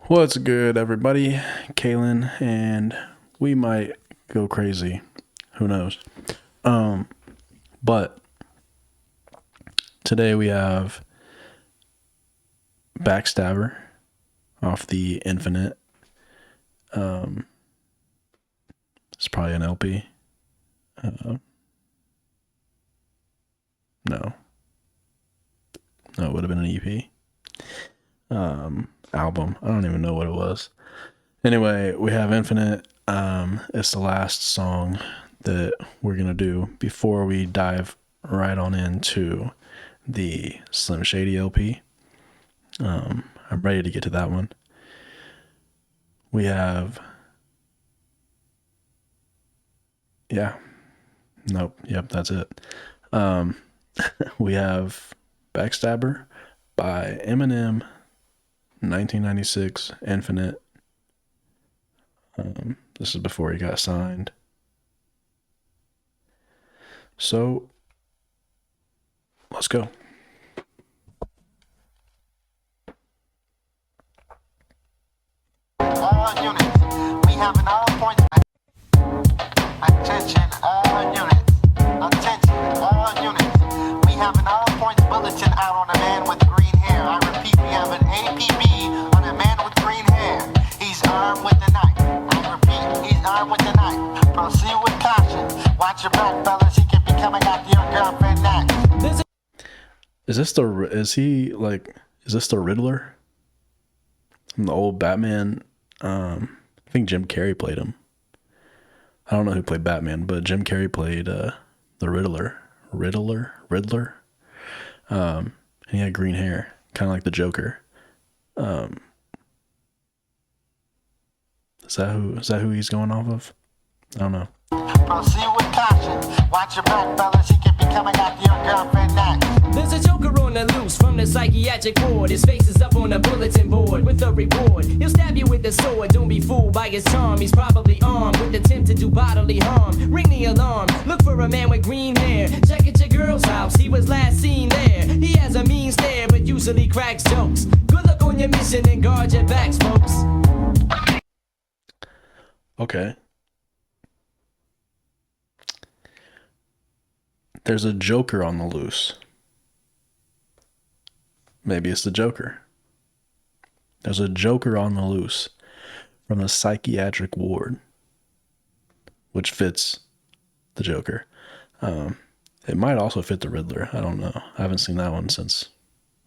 What's good, everybody? Kalen, and we might go crazy. Who knows? But today we have Backstabber off the Infinite. It's probably an LP. No, it would have been an EP. Album. I don't even know what it was. Anyway, we have Infinite. It's the last song that we're gonna do before we dive right on into the Slim Shady LP. I'm ready to get to that one. We have that's it. We have Backstabber by Eminem, 1996, Infinite. This is before he got signed. So, let's go. All units, we have an all point. Attention, all units. Attention, all units. We have an all points bulletin out on a man with green hair. I repeat, we have an APB on a man with green hair. He's armed with a knife. I repeat, he's armed with a knife. Proceed with caution. Watch your back, fellas. He could be coming after your girlfriend next. Is this the Riddler? From the old Batman. I think Jim Carrey played him. I don't know who played Batman, but Jim Carrey played the Riddler. And he had green hair, kind of like the Joker. Is that who he's going off of? I don't know. Proceed with caution. Watch your back, fellas. He could be coming after your girlfriend next. There's a joker on the loose from the psychiatric ward. His face is up on the bulletin board with a reward. He'll stab you with the sword, don't be fooled by his charm. He's probably armed with the intent to do bodily harm. Ring the alarm, look for a man with green hair. Check at your girl's house, he was last seen there. He has a mean stare, but usually cracks jokes. Good luck on your mission and guard your backs, folks. Okay. There's a Joker on the loose. Maybe it's the Joker. There's a Joker on the loose from the psychiatric ward, which fits the Joker. It might also fit the Riddler. I don't know. I haven't seen that one since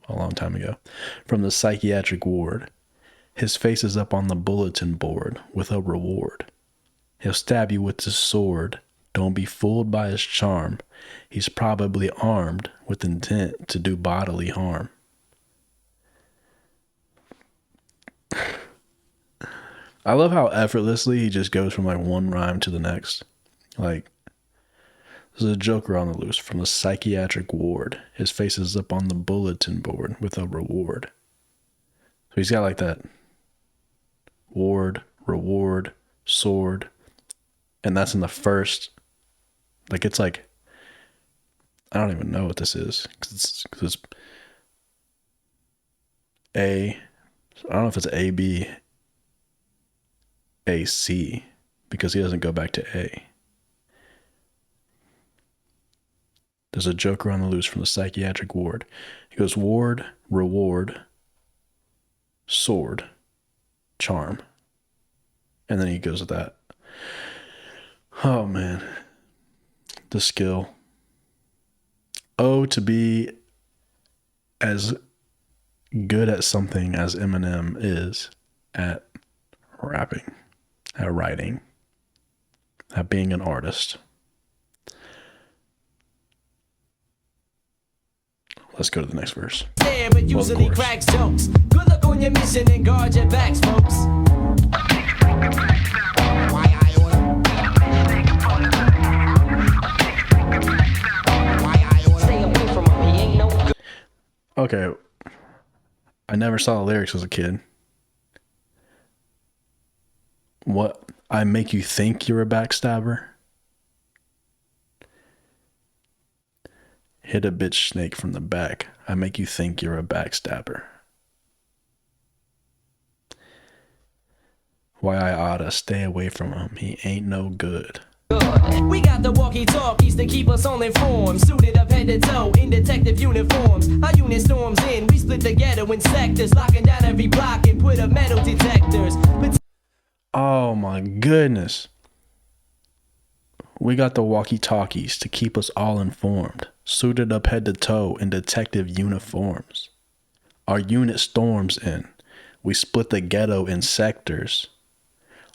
a long time ago. From the psychiatric ward, his face is up on the bulletin board with a reward. He'll stab you with his sword. Don't be fooled by his charm. He's probably armed with intent to do bodily harm. I love how effortlessly he just goes from like one rhyme to the next. Like, there's a Joker on the loose from the psychiatric ward. His face is up on the bulletin board with a reward. So he's got like that ward, reward, sword. And that's in the first, like, it's like, I don't even know what this is. Cause it's A, I don't know if it's A, B, A, C, because he doesn't go back to A. There's a Joker on the loose from the psychiatric ward. He goes ward, reward, sword, charm. And then he goes with that. Oh, man. The skill. Oh, to be as good at something as Eminem is at rapping, at writing, at being an artist. Let's go to the next verse. Yeah, but usually cracks jokes. Good luck on your mission and guard your backs, folks. Okay, I never saw the lyrics as a kid. What? I make you think you're a backstabber? Hit a bitch snake from the back. I make you think you're a backstabber. Why I oughta stay away from him. He ain't no good. We got the walkie-talkies to keep us all informed. Suited up head to toe in detective uniforms. Our unit storms in, we split the ghetto in sectors, locking down every block and put up metal detectors. Oh my goodness. We got the walkie-talkies to keep us all informed. Suited up head to toe in detective uniforms. Our unit storms in. We split the ghetto in sectors,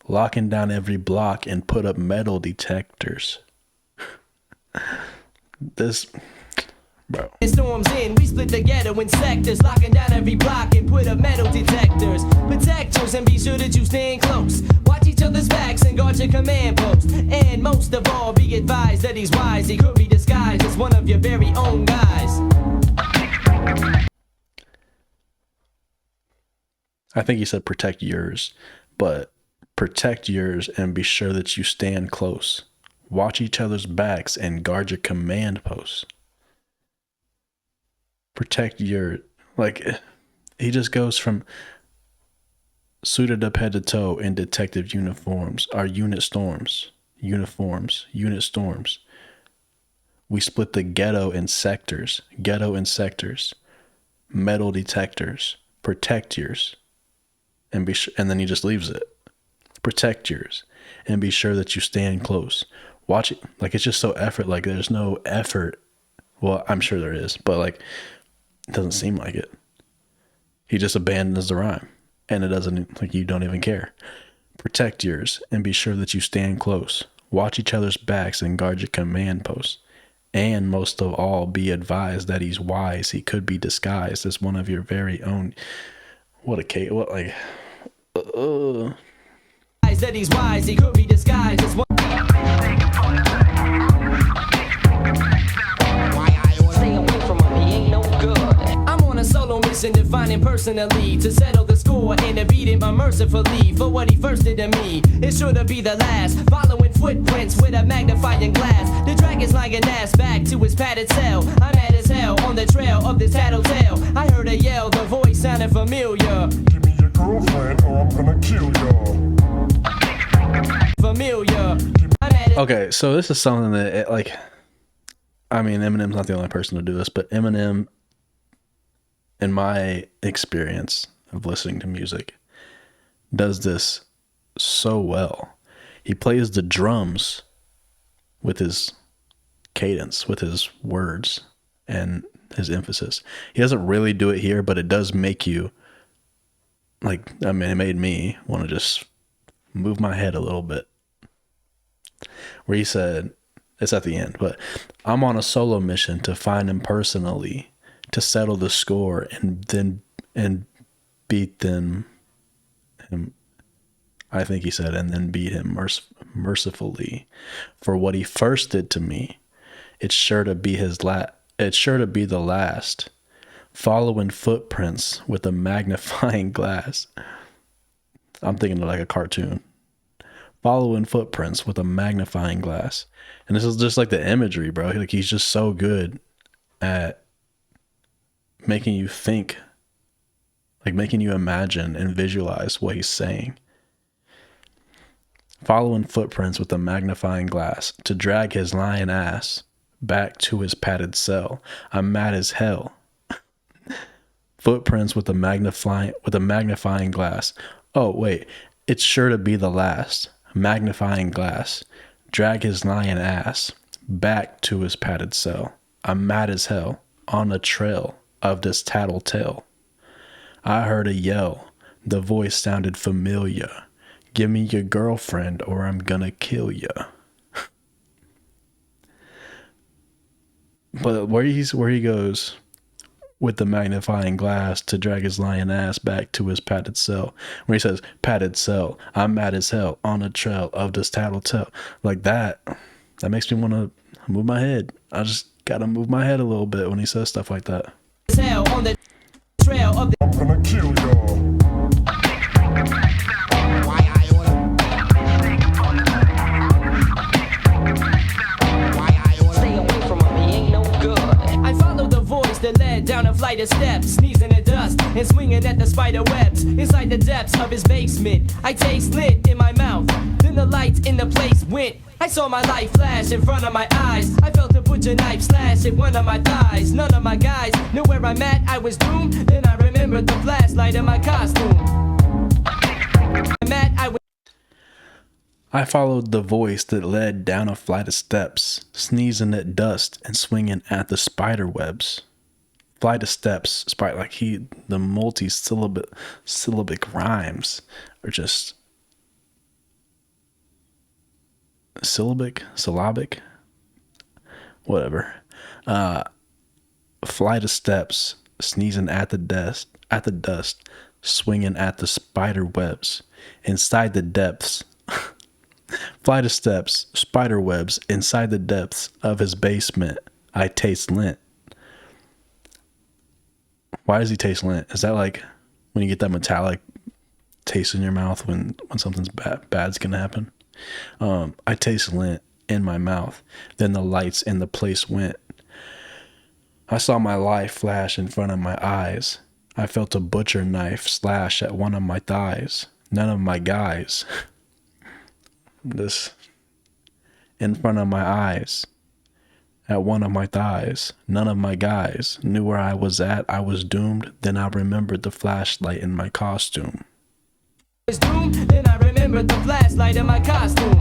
locking down every block and put up metal detectors. This, bro. It storms in, we split the ghetto in sectors, locking down every block and put up metal detectors. Protect yours and be sure that you stand close. Watch each other's backs and guard your command post. And most of all, be advised that he's wise. He could be disguised as one of your very own guys. I think he said protect yours, but protect yours and be sure that you stand close. Watch each other's backs and guard your command posts. Protect your, like, he just goes from suited up head to toe in detective uniforms. Our unit storms, uniforms, unit storms. We split the ghetto in sectors, metal detectors, protect yours. And and then he just leaves it. Protect yours and be sure that you stand close. Watch it. Like, it's just so effort. Like, there's no effort. Well, I'm sure there is, but like, it doesn't seem like it. He just abandons the rhyme and it doesn't, like, you don't even care. Protect yours and be sure that you stand close. Watch each other's backs and guard your command posts. And most of all, be advised that he's wise. He could be disguised as one of your very own. What a case. What, like, That he's wise, he could be disguised as one. Stay away from him, he ain't no good. I'm on a solo mission to find him personally, to settle the score and to beat him unmercifully for what he first did to me. It's sure to be the last, following footprints with a magnifying glass. The dragon's lying ass back to his padded cell. I'm mad as hell on the trail of this tattletale. I heard a yell, the voice sounded familiar. Give me your girlfriend or I'm gonna kill ya. Familiar. okay, so this is something that, like, I mean, Eminem's not the only person to do this, but Eminem, in my experience of listening to music, does this so well. He plays the drums with his cadence, with his words and his emphasis. He doesn't really do it here, but it does make you, like, I mean, it made me want to just move my head a little bit. Where he said, it's at the end, but I'm on a solo mission to find him personally, to settle the score and beat them. I think he said, and then beat him mercifully for what he first did to me. It's sure to be it's sure to be the last. Following footprints with a magnifying glass. I'm thinking of like a cartoon. Following footprints with a magnifying glass. And this is just like the imagery, bro. Like, he's just so good at making you think, like making you imagine and visualize what he's saying. Following footprints with a magnifying glass to drag his lying ass back to his padded cell. I'm mad as hell. Footprints with a magnifying glass. Oh, wait. It's sure to be the last. Magnifying glass. Drag his lying ass back to his padded cell. I'm mad as hell on the trail of this tattletale. I heard a yell. The voice sounded familiar. Give me your girlfriend or I'm gonna kill ya. But where he goes with the magnifying glass to drag his lying ass back to his padded cell. Where he says, padded cell, I'm mad as hell on the trail of this tattletale. Like that makes me want to move my head. I just got to move my head a little bit when he says stuff like that. On the trail of the I'm gonna kill y'all. that led down a flight of steps, sneezing in dust. and swinging at the spider webs inside the depths of his basement. I taste lit in my mouth, then the lights in the place went. I saw my life flash in front of my eyes. I felt a butcher knife slash at one of my thighs. None of my guys knew where I'm at, I was doomed. Then I remembered the flashlight in my costume. I followed the voice that led down a flight of steps, sneezing at dust and swinging at the spider webs. Flight of steps, the multi-syllabic rhymes are just syllabic, whatever. Flight of steps, sneezing at the dust, swinging at the spider webs inside the depths. Flight of steps, spider webs inside the depths of his basement. I taste lint. Why does he taste lint? Is that like when you get that metallic taste in your mouth when something's bad's gonna happen? I taste lint in my mouth. Then the lights in the place went. I saw my life flash in front of my eyes. I felt a butcher knife slash at one of my thighs. None of my guys. This in front of my eyes. At one of my thighs. None of my guys knew where I was at. I was doomed. Then I remembered the flashlight in my costume. I was doomed. Then I remembered the flashlight in my costume.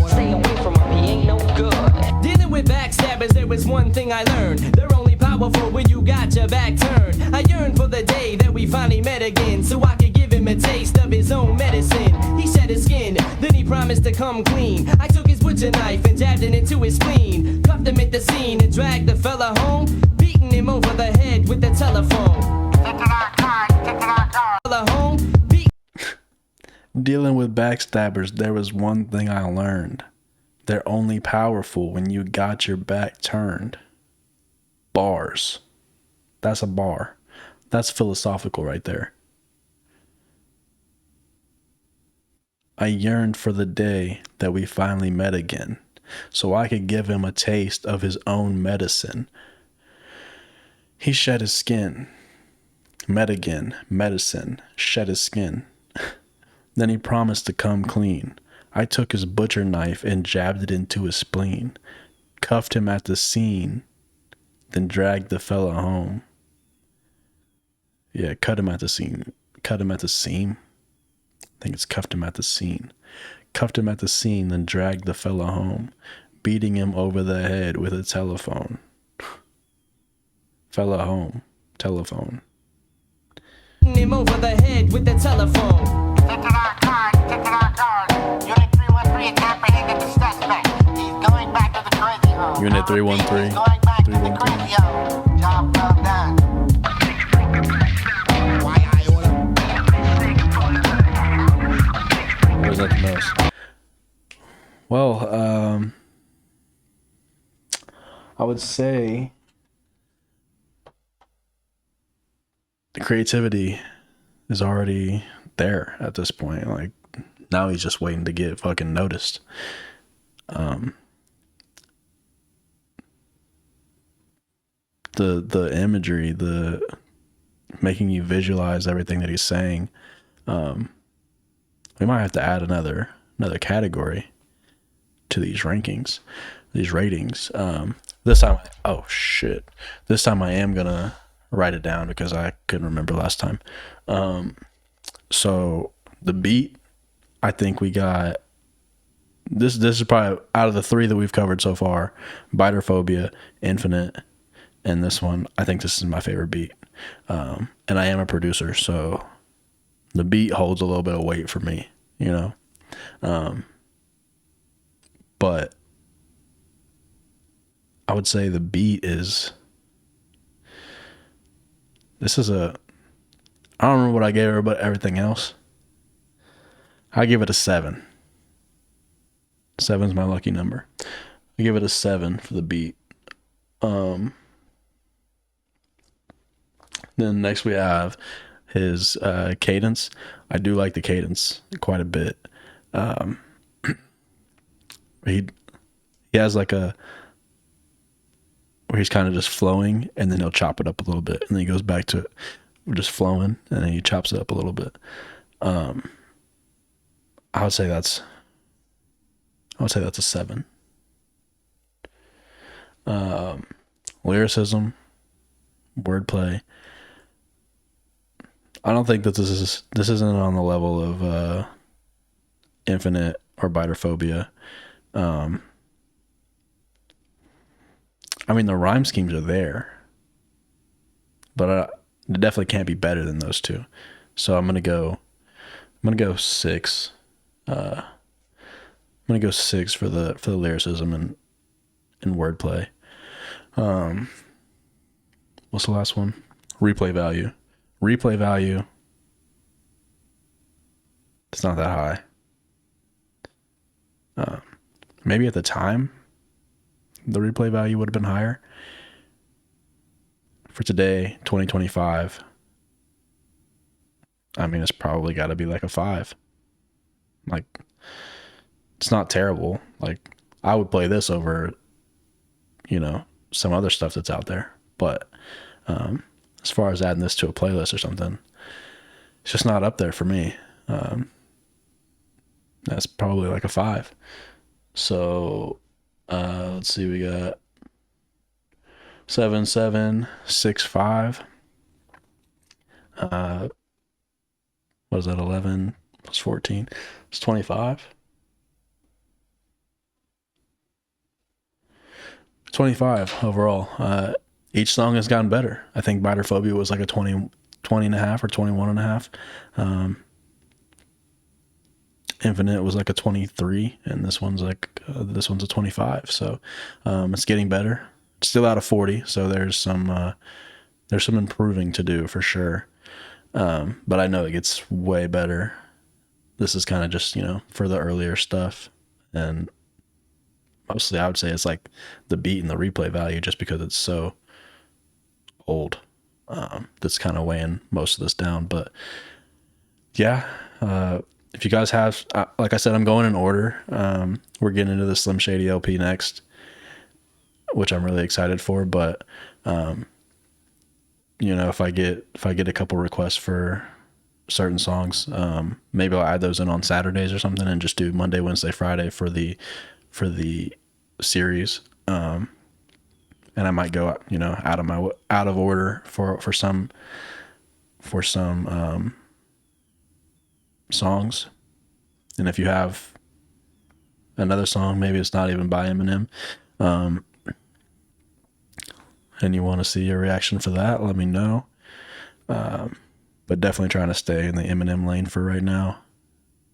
Stay away from her, he ain't no good. Dealing with backstabbers, there was one thing I learned. They're only powerful when you got your back turned. I yearn for the day that we finally met again, so I could give him a taste of his own medicine. He shed his skin, then he promised to come clean. I took his butcher knife and jabbed it into his spleen. Cuffed him at the scene and dragged the fella home, beating him over the head with the telephone. Fella home, Dealing with backstabbers, there was one thing I learned. They're only powerful when you got your back turned. Bars. That's a bar. That's philosophical right there. I yearned for the day that we finally met again, so I could give him a taste of his own medicine. He shed his skin. Met again. Medicine. Shed his skin. Then he promised to come clean. I took his butcher knife and jabbed it into his spleen. Cuffed him at the scene. Then dragged the fella home. Yeah, cut him at the scene. Cut him at the seam. I think it's cuffed him at the scene. Cuffed him at the scene, then dragged the fella home, beating him over the head with a telephone. Fella home. Telephone. beating him over the head with the telephone. Unit 313 apprehended the suspect. He's going back to the crazy home. Unit 313. He's going back to the crazy home. Job well done. Or is that the most? Well, I would say the creativity is already there at this point. Like, now he's just waiting to get fucking noticed. The imagery, the making you visualize everything that he's saying. We might have to add another category to these rankings, these ratings. This time, oh shit! This time I am gonna write it down because I couldn't remember last time. So the beat, I think we got this. This is probably out of the three that we've covered so far: Biterphobia, Infinite, and this one. I think this is my favorite beat. And I am a producer, so the beat holds a little bit of weight for me, you know. But I would say the beat is. This is a. I don't remember what I gave her, but everything else. I give it a 7. 7's my lucky number. I give it a 7 for the beat. Then next we have his cadence. I do like the cadence quite a bit. he has like a where he's kind of just flowing, and then he'll chop it up a little bit, and then he goes back to just flowing, and then he chops it up a little bit. I would say that's a 7. Lyricism, wordplay. I don't think that this isn't on the level of Infinite or Biterphobia. I mean, the rhyme schemes are there, but it definitely can't be better than those two. So I'm gonna go 6. I'm gonna go 6 for the lyricism and wordplay. What's the last one? Replay value. Replay value. It's not that high. Maybe at the time, the replay value would have been higher. For today, 2025, I mean, it's probably got to be like a 5. Like, it's not terrible. Like, I would play this over, some other stuff that's out there. But as far as adding this to a playlist or something, it's just not up there for me. That's probably like a 5. So let's see, we got 7, 7, 6, 5. What is that? 11 plus 14. It's 25. 25 overall. Each song has gotten better. I think Biterphobia was like a 20 and a half or 21 and a half. Infinite was like a 23, and this one's a 25. So it's getting better. It's still out of 40, so there's some improving to do for sure. But I know it gets way better. This is kind of just, for the earlier stuff, and mostly I would say it's like the beat and the replay value, just because it's so old. That's kind of weighing most of this down. But yeah, if you guys have, like I said, I'm going in order. We're getting into the Slim Shady LP next, which I'm really excited for. But if I get a couple requests for certain songs, maybe I'll add those in on Saturdays or something, and just do Monday, Wednesday, Friday for the series. And I might go out of order for some songs. And if you have another song, maybe it's not even by Eminem, and you want to see a reaction for that, let me know. But definitely trying to stay in the Eminem lane for right now.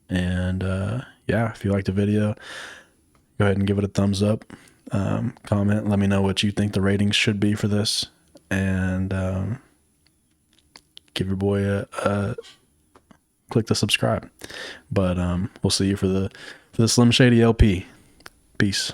And yeah, if you liked the video, go ahead and give it a thumbs up. Comment, let me know what you think the ratings should be for this, and give your boy a click the subscribe. But we'll see you for the Slim Shady LP. Peace.